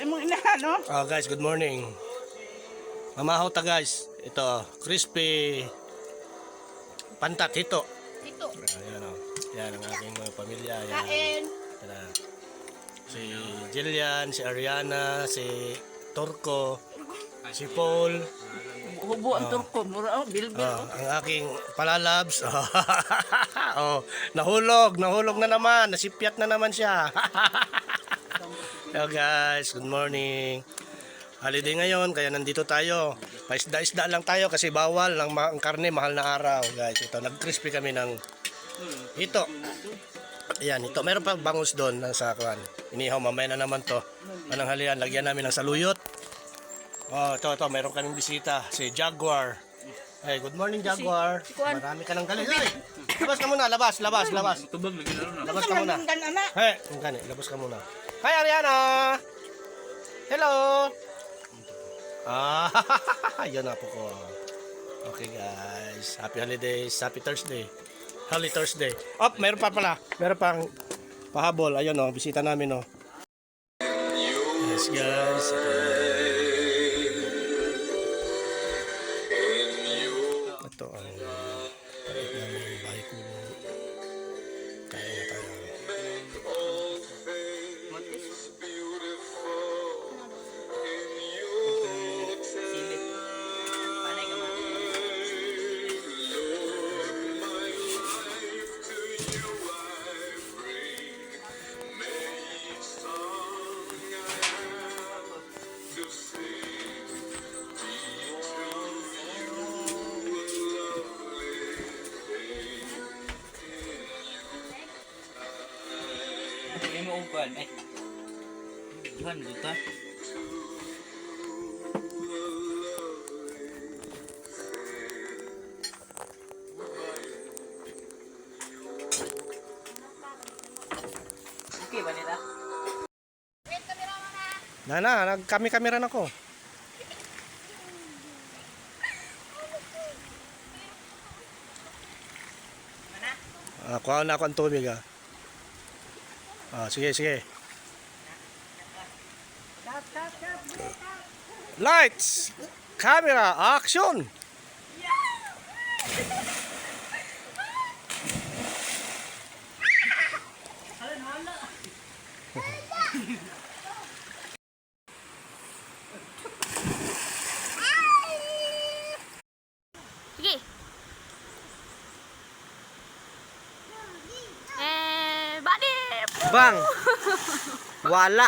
imong inahan, no? Oh guys, good morning. Mamahaw ta guys. Ito, crispy pantat hito. Ito. Ayan oh. Yan ang aking mga pamilya. Yan. Kain. Yan. Si Jillian, si Ariana, si Turco, si Paul. Hubo ang turko. Mura, bilbil. Ang aking palalabs. Oh, nahulog na naman. Nasipyat na naman siya. Hello guys, good morning. Holiday ngayon, kaya nandito tayo. Paisda-isda lang tayo kasi bawal ang karne, mahal na araw. Guys, ito, nag-crispy kami ng ito. Ayan, ito. Meron pa bangus doon sa kuwan. Inihaw, mamaya na naman to. Anong halian, lagyan namin ng saluyot. Oh, ito, meron kaming bisita. Si Jaguar. Hey, good morning Jaguar. Marami ka ng galing. Hey, labas ka muna, labas. Labas ka muna. Hey, labas ka muna. Hi Ariana! Hello! Yan na po ko. Okay guys, happy holidays, happy Thursday. Holy Thursday. Oh, meron pa pala. Meron pang pahabol. Ayun oh, bisita namin oh. Yes guys. Ito ang palit namin yung bahay ko. Kaya na tayo. Ini mau umpan, Johan dito. Okay ba nila? Nagkami-kamera na ko. Kuha na ako ang tubig ah. Sige. Lights! Camera! Action! Sige. Badi. Bang! Wala!